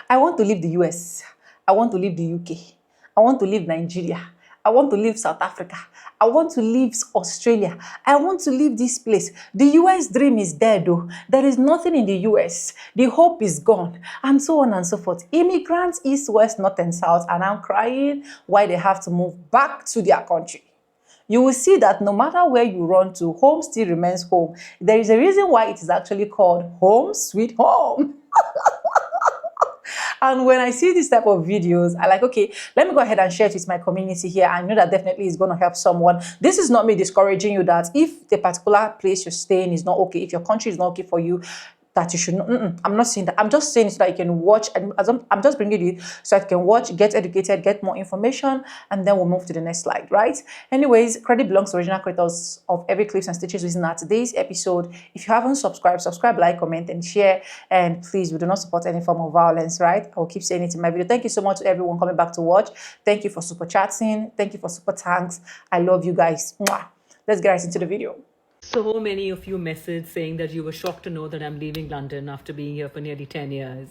I want to leave the US. I want to leave the UK. I want to leave Nigeria. I want to leave South Africa. I want to leave Australia. I want to leave this place. The US dream is dead though. There is nothing in the US. The hope is gone. And so on and so forth. Immigrants east, west, north and south are now crying why they have to move back to their country. You will see that no matter where you run to, home still remains home. There is a reason why it is actually called home sweet home. And when I see this type of videos, I like, okay, let me go ahead and share it with my community here. I know that definitely is going to help someone. This is not me discouraging you that if the particular place you're staying is not okay, if your country is not okay for you, that you should not. I'm not saying that. I'm just saying so that you can watch. And I'm just bringing you so that you can watch, get educated, get more information, and then we'll move to the next slide, right? Anyways, credit belongs to original creators of every clips and stitches within our today's episode. If you haven't subscribed, subscribe, like, comment, and share. And please, we do not support any form of violence, right? I will keep saying it in my video. Thank you so much to everyone coming back to watch. Thank you for super chatting. Thank you for super thanks. I love you guys. Mwah. Let's get right into the video. So many of you messaged saying that you were shocked to know that I'm leaving London after being here for nearly 10 years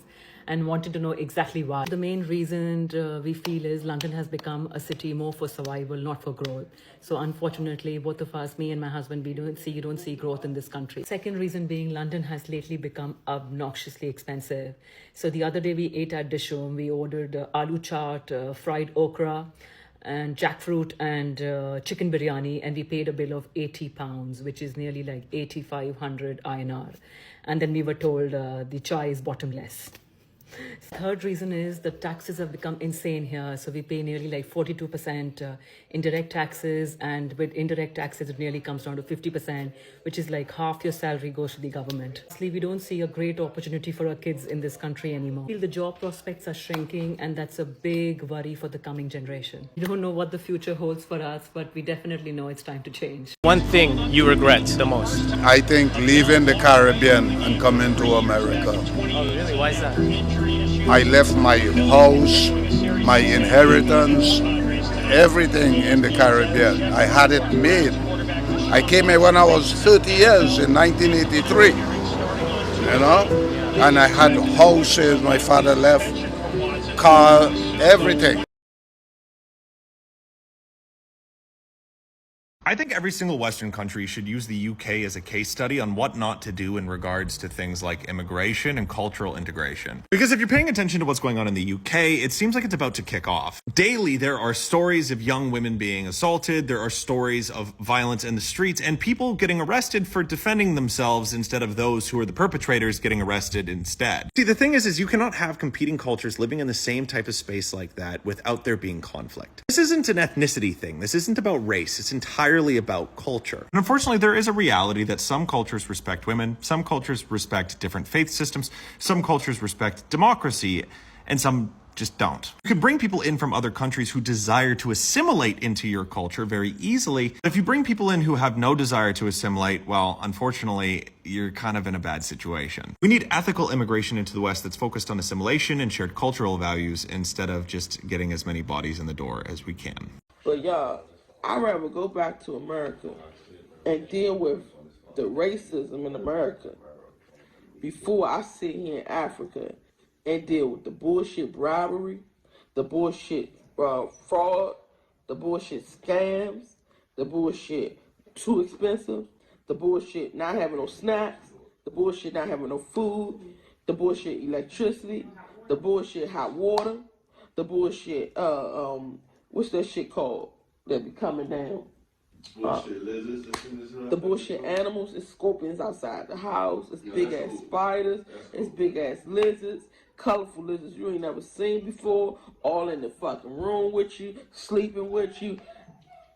and wanted to know exactly why. The main reason we feel is London has become a city more for survival, not for growth. So unfortunately, both of us, me and my husband, we don't see growth in this country. Second reason being London has lately become obnoxiously expensive. So the other day we ate at Dishom, we ordered aloo chaat, fried okra, and jackfruit and chicken biryani, and we paid a bill of £80, which is nearly like 8,500 INR. And then we were told the chai is bottomless. Third reason is the taxes have become insane here. So we pay nearly like 42% indirect taxes, and with indirect taxes it nearly comes down to 50%, which is like half your salary goes to the government. Honestly, we don't see a great opportunity for our kids in this country anymore. I feel the job prospects are shrinking, and that's a big worry for the coming generation. We don't know what the future holds for us, but we definitely know it's time to change. One thing you regret the most? I think leaving the Caribbean and coming to America. Oh, really? Why is that? I left my house, my inheritance, everything in the Caribbean. I had it made. I came here when I was 30 years in 1983, and I had houses, my father left, car, everything. I think every single Western country should use the UK as a case study on what not to do in regards to things like immigration and cultural integration. Because if you're paying attention to what's going on in the UK, it seems like it's about to kick off. Daily, there are stories of young women being assaulted, there are stories of violence in the streets, and people getting arrested for defending themselves instead of those who are the perpetrators getting arrested instead. See, the thing is you cannot have competing cultures living in the same type of space like that without there being conflict. This isn't an ethnicity thing. This isn't about race. It's entirely about culture. And unfortunately, there is a reality that some cultures respect women, some cultures respect different faith systems, some cultures respect democracy, and some just don't. You can bring people in from other countries who desire to assimilate into your culture very easily. But if you bring people in who have no desire to assimilate, well, unfortunately, you're kind of in a bad situation. We need ethical immigration into the West that's focused on assimilation and shared cultural values instead of just getting as many bodies in the door as we can. But y'all, I'd rather go back to America and deal with the racism in America before I sit here in Africa and deal with the bullshit bribery, the bullshit fraud, the bullshit scams, the bullshit too expensive, the bullshit not having no snacks, the bullshit not having no food, the bullshit electricity, the bullshit hot water, the bullshit, what's that shit called? That be coming down. Bullshit lizards. The bullshit animals. It's scorpions outside the house. It's big ass spiders. It's big ass lizards. Colorful lizards you ain't never seen before. All in the fucking room with you. Sleeping with you.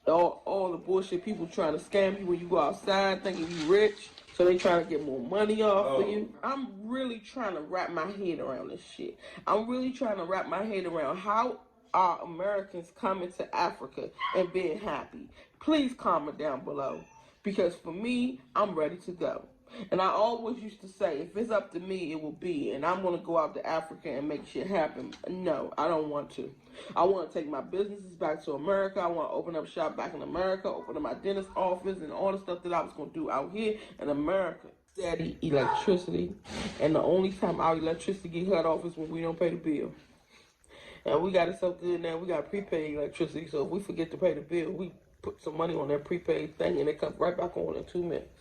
All the bullshit people trying to scam you when you go outside thinking you rich. So they trying to get more money off of you. I'm really trying to wrap my head around this shit. I'm really trying to wrap my head around how are Americans coming to Africa and being happy. Please comment down below, because for me, I'm ready to go. And I always used to say, if it's up to me, it will be, and I'm going to go out to Africa and make shit happen. No, I don't want to. I want to take my businesses back to America. I want to open up shop back in America, open up my dentist office, and all the stuff that I was going to do out here in America. steady electricity, and the only time our electricity get cut off is when we don't pay the bill. And we got it so good now, we got prepaid electricity, so if we forget to pay the bill, we put some money on that prepaid thing and it comes right back on in 2 minutes.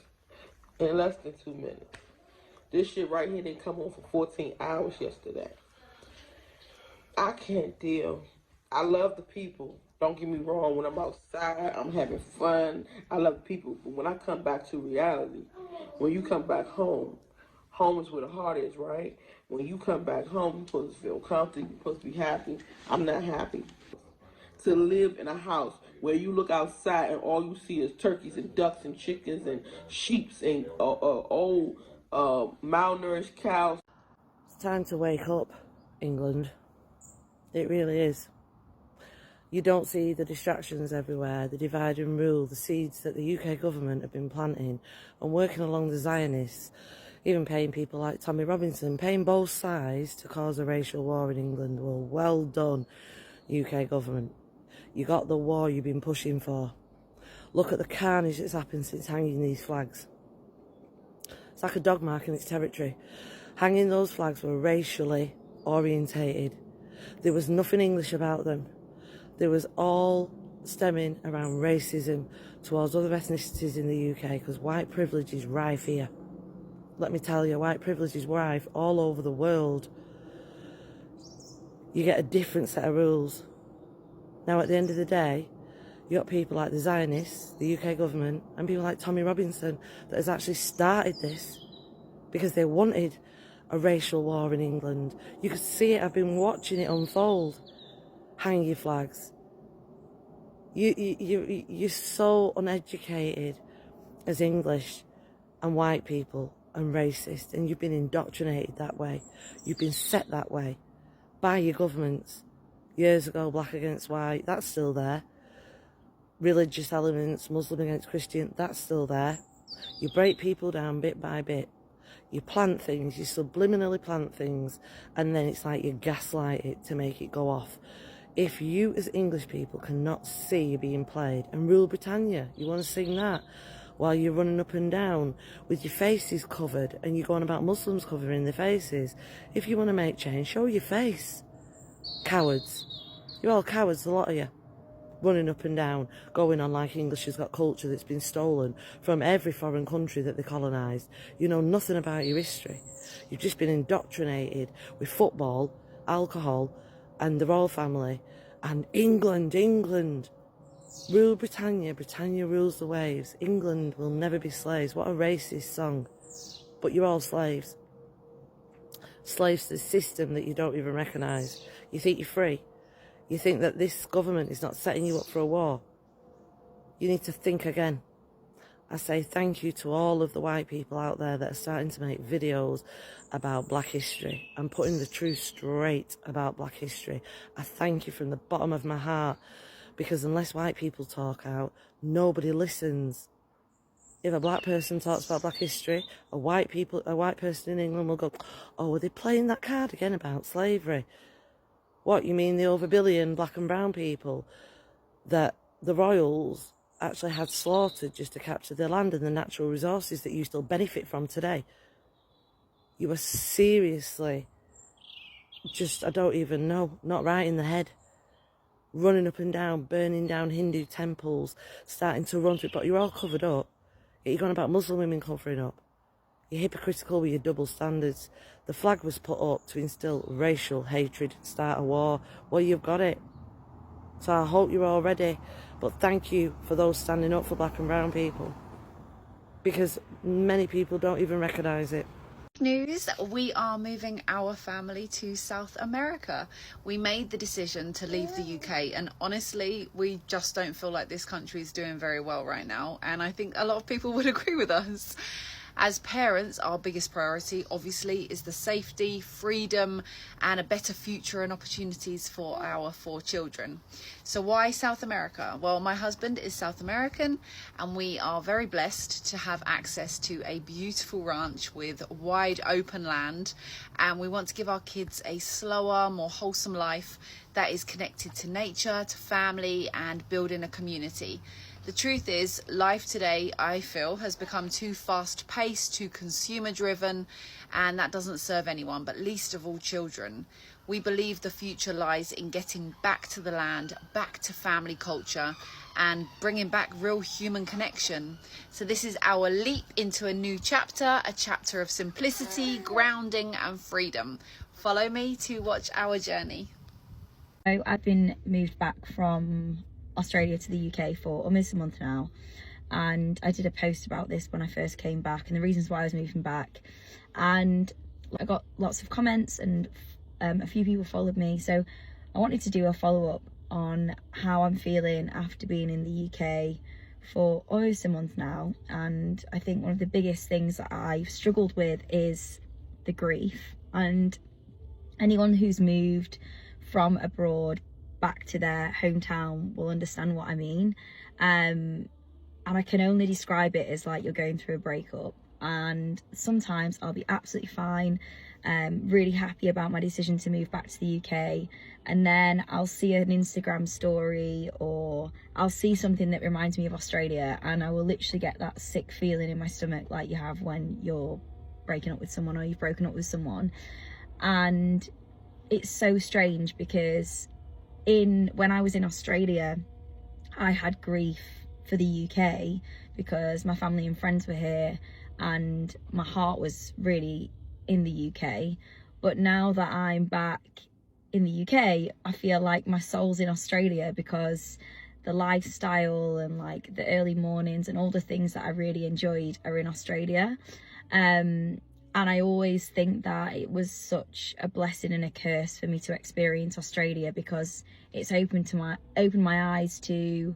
In less than 2 minutes. This shit right here didn't come on for 14 hours yesterday. I can't deal. I love the people. Don't get me wrong, when I'm outside, I'm having fun. I love the people, but when I come back to reality, when you come back home, home is where the heart is, right? When you come back home, you're supposed to feel comfortable, you're supposed to be happy. I'm not happy. To live in a house where you look outside and all you see is turkeys and ducks and chickens and sheep and old malnourished cows. It's time to wake up, England. It really is. You don't see the distractions everywhere, the divide and rule, the seeds that the UK government have been planting and working along the Zionists, even paying people like Tommy Robinson, paying both sides to cause a racial war in England. Well done, UK government. You got the war you've been pushing for. Look at the carnage that's happened since hanging these flags. It's like a dog marking its territory. Hanging those flags were racially orientated. There was nothing English about them. There was all stemming around racism towards other ethnicities in the UK, because white privilege is rife here. Let me tell you, white privilege is rife all over the world. You get a different set of rules. Now, at the end of the day, you got people like the Zionists, the UK government, and people like Tommy Robinson that has actually started this because they wanted a racial war in England. You could see it. I've been watching it unfold. Hang your flags. You're so uneducated as English and white people and racist, and you've been indoctrinated that way. You've been set that way by your governments. Years ago, black against white, that's still there. Religious elements, Muslim against Christian, that's still there. You break people down bit by bit. You plant things, you subliminally plant things, and then it's like you gaslight it to make it go off. If you as English people cannot see you're being played, and Rule Britannia, you want to sing that while you're running up and down with your faces covered and you're going about Muslims covering their faces. If you want to make change, show your face. Cowards. You're all cowards, a lot of you. Running up and down, going on like English has got culture that's been stolen from every foreign country that they colonised. You know nothing about your history. You've just been indoctrinated with football, alcohol, and the royal family, and England. Rule Britannia, Britannia rules the waves. England will never be slaves. What a racist song. But you're all slaves. Slaves to the system that you don't even recognise. You think you're free. You think that this government is not setting you up for a war. You need to think again. I say thank you to all of the white people out there that are starting to make videos about black history and putting the truth straight about black history. I thank you from the bottom of my heart, because unless white people talk out, nobody listens. If a black person talks about black history, a white person in England will go, oh, are they playing that card again about slavery? What, you mean the over billion black and brown people that the royals actually had slaughtered just to capture their land and the natural resources that you still benefit from today? You are seriously just, I don't even know, not right in the head. Running up and down, burning down Hindu temples, starting to run through, but you're all covered up. You're going about Muslim women covering up. You're hypocritical with your double standards. The flag was put up to instill racial hatred, start a war. Well, you've got it. So I hope you're all ready. But thank you for those standing up for black and brown people, because many people don't even recognise it. News, we are moving our family to South America. We made the decision to leave the UK, and honestly, we just don't feel like this country is doing very well right now, and I think a lot of people would agree with us. As parents, our biggest priority obviously is the safety, freedom and a better future and opportunities for our 4 children. So why South America? Well, my husband is South American and we are very blessed to have access to a beautiful ranch with wide open land, and we want to give our kids a slower, more wholesome life that is connected to nature, to family and building a community. The truth is, life today, I feel, has become too fast-paced, too consumer-driven, and that doesn't serve anyone, but least of all children. We believe the future lies in getting back to the land, back to family culture, and bringing back real human connection. So this is our leap into a new chapter, a chapter of simplicity, grounding, and freedom. Follow me to watch our journey. So I've been moved back from Australia to the UK for almost a month now, and I did a post about this when I first came back and the reasons why I was moving back, and I got lots of comments and a few people followed me, so I wanted to do a follow-up on how I'm feeling after being in the UK for almost a month now. And I think one of the biggest things that I've struggled with is the grief, and anyone who's moved from abroad back to their hometown will understand what I mean. And I can only describe it as like you're going through a breakup, and sometimes I'll be absolutely fine, really happy about my decision to move back to the UK, and then I'll see an Instagram story or I'll see something that reminds me of Australia, and I will literally get that sick feeling in my stomach like you have when you're breaking up with someone or you've broken up with someone. And it's so strange because when I was in Australia, I had grief for the UK because my family and friends were here and my heart was really in the UK. But now that I'm back in the UK, I feel like my soul's in Australia because the lifestyle and like the early mornings and all the things that I really enjoyed are in Australia. And I always think that it was such a blessing and a curse for me to experience Australia because it's opened my eyes to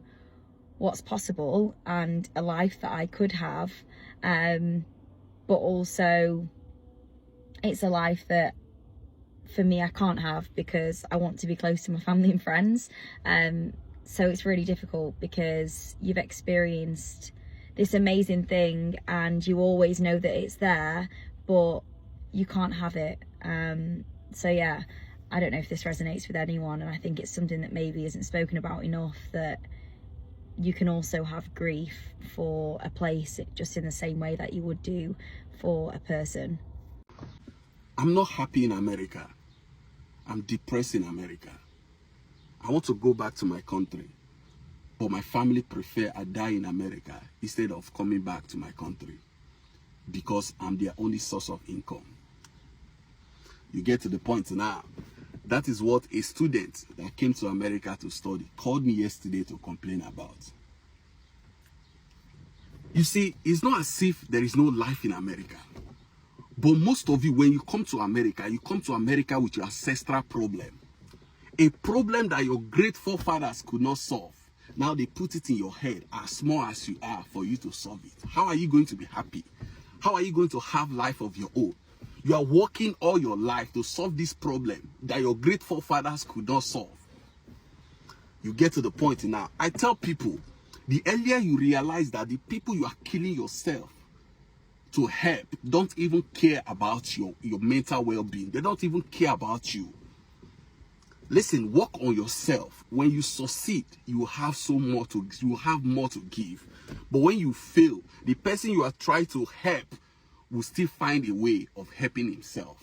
what's possible and a life that I could have. But also it's a life that for me I can't have because I want to be close to my family and friends. So it's really difficult because you've experienced this amazing thing and you always know that it's there, but you can't have it. So yeah, I don't know if this resonates with anyone, and I think it's something that maybe isn't spoken about enough, that you can also have grief for a place just in the same way that you would do for a person. I'm not happy in America. I'm depressed in America. I want to go back to my country, but my family prefer I die in America instead of coming back to my country, because I'm their only source of income. You get to the point now. That is what a student that came to America to study called me yesterday to complain about. You see, it's not as if there is no life in America. But most of you, when you come to America with your ancestral problem. A problem that your great forefathers could not solve. Now they put it in your head, as small as you are, for you to solve it. How are you going to be happy? How are you going to have life of your own? You are working all your life to solve this problem that your great forefathers could not solve. You get to the point now. I tell people, the earlier you realize that the people you are killing yourself to help don't even care about your mental well-being. They don't even care about you. Listen, work on yourself. When you succeed, you have more to give. But when you fail, the person you are trying to help will still find a way of helping himself.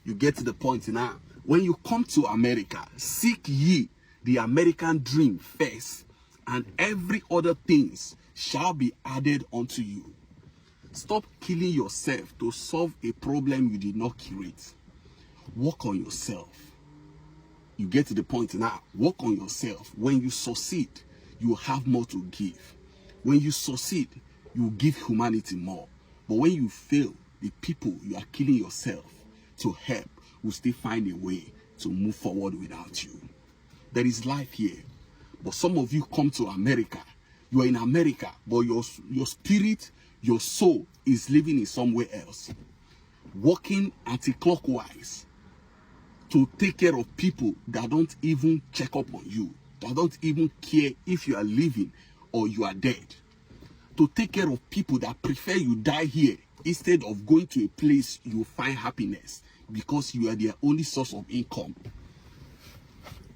You get to the point now. When you come to America, seek ye the American dream first, and every other things shall be added unto you. Stop killing yourself to solve a problem you did not create. Work on yourself. You get to the point now. Work on yourself. When you succeed, you have more to give. When you succeed, you give humanity more. But when you fail, the people you are killing yourself to help will still find a way to move forward without you. There is life here. But some of you come to America. You are in America, but your spirit, your soul is living in somewhere else. Working anti-clockwise to take care of people that don't even check up on you, that don't even care if you are living or you are dead. To take care of people that prefer you die here instead of going to a place you find happiness because you are their only source of income.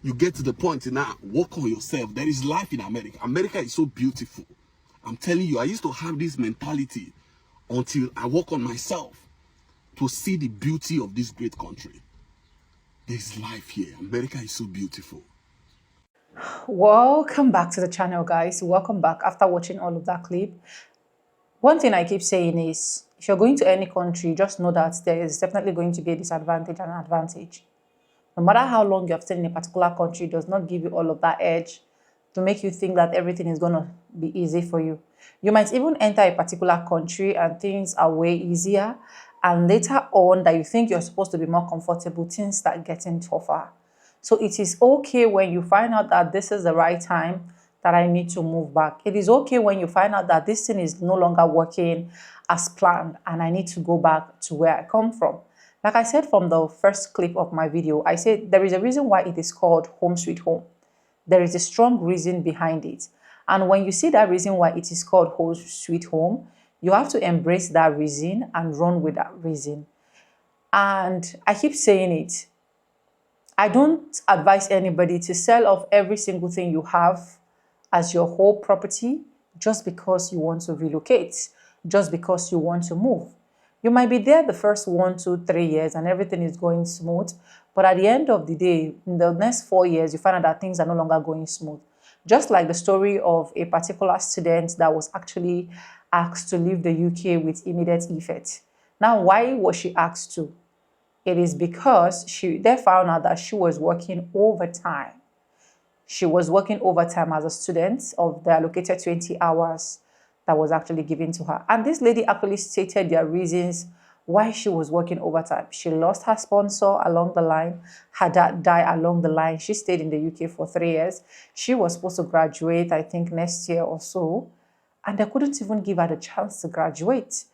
You get to the point now, work on yourself. There is life in America. America is so beautiful. I'm telling you, I used to have this mentality until I work on myself to see the beauty of this great country. There's life here. America is so beautiful. Welcome back to the channel, guys. Welcome back after watching all of that clip. One thing I keep saying is, if you're going to any country, just know that there is definitely going to be a disadvantage and an advantage. No matter how long you have stayed in a particular country, it does not give you all of that edge to make you think that everything is going to be easy for you. You might even enter a particular country and things are way easier, and later on that you think you're supposed to be more comfortable, things start getting tougher. So it is okay when you find out that this is the right time that I need to move back. It is okay when you find out that this thing is no longer working as planned and I need to go back to where I come from. Like I said from the first clip of my video, I said there is a reason why it is called home sweet home. There is a strong reason behind it. And when you see that reason why it is called home sweet home, you have to embrace that reason and run with that reason. And I keep saying it. I don't advise anybody to sell off every single thing you have as your whole property just because you want to relocate, just because you want to move. You might be there the first 1, 2, 3 years and everything is going smooth, but at the end of the day, in the next 4 years, you find out that things are no longer going smooth. Just like the story of a particular student that was actually asked to leave the UK with immediate effect. Now, why was she asked to? It is because they found out that she was working overtime. She was working overtime as a student of the allocated 20 hours that was actually given to her. And this lady actually stated their reasons why she was working overtime. She lost her sponsor along the line. Her dad died along the line. She stayed in the UK for 3 years. She was supposed to graduate, I think, next year or so. And they couldn't even give her the chance to graduate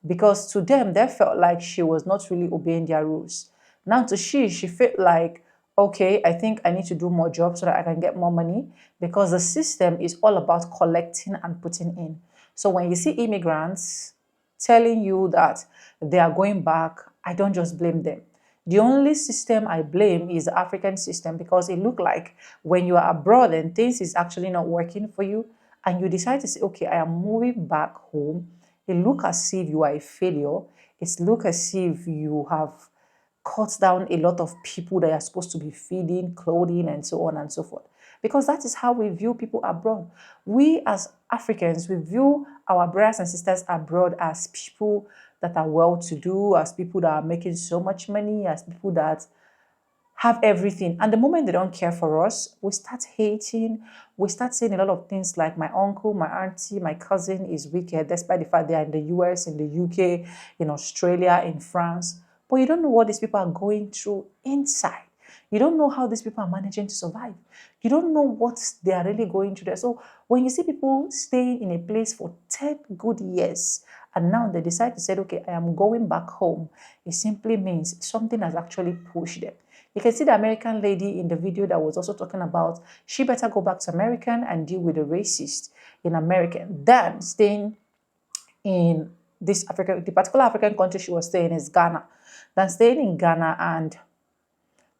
because to them, they felt like she was not really obeying their rules. Now to she felt like, okay, I think I need to do more jobs so that I can get more money because the system is all about collecting and putting in. So when you see immigrants telling you that they are going back, I don't just blame them. The only system I blame is the African system because it looked like when you are abroad and things is actually not working for you and you decide to say, okay, I am moving back home, it looks as if you are a failure. It looks as if you have cut down a lot of people that are supposed to be feeding, clothing, and so on and so forth. Because that is how we view people abroad. We as Africans, we view our brothers and sisters abroad as people that are well-to-do, as people that are making so much money, as people that have everything. And the moment they don't care for us, we start hating. We start saying a lot of things like my uncle, my auntie, my cousin is wicked, despite the fact they are in the US, in the UK, in Australia, in France. But you don't know what these people are going through inside. You don't know how these people are managing to survive. You don't know what they are really going through there. So when you see people staying in a place for 10 good years, and now they decide to say, okay, I am going back home, it simply means something has actually pushed them. You can see the American lady in the video that was also talking about she better go back to America and deal with the racist in America than staying in this African, the particular African country she was staying is Ghana, than staying in Ghana and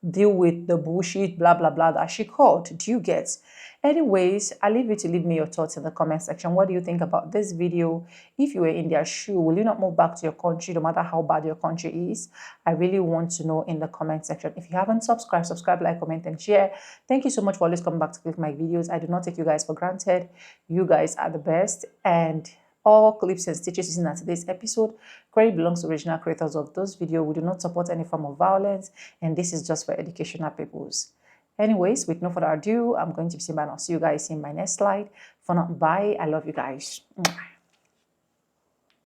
deal with the bullshit, blah, blah, blah, that she called. Do you get? Anyways, I leave you to leave me your thoughts in the comment section. What do you think about this video? If you were in their shoe, will you not move back to your country no matter how bad your country is? I really want to know in the comment section. If you haven't subscribed, subscribe, like, comment, and share. Thank you so much for always coming back to click my videos. I do not take you guys for granted. You guys are the best. And all clips and stitches used in today's episode, credit belongs to original creators of those videos. We do not support any form of violence, and this is just for educational purposes. Anyways, with no further ado, I'm going to be saying bye and I'll see you guys in my next slide. For now, bye. I love you guys.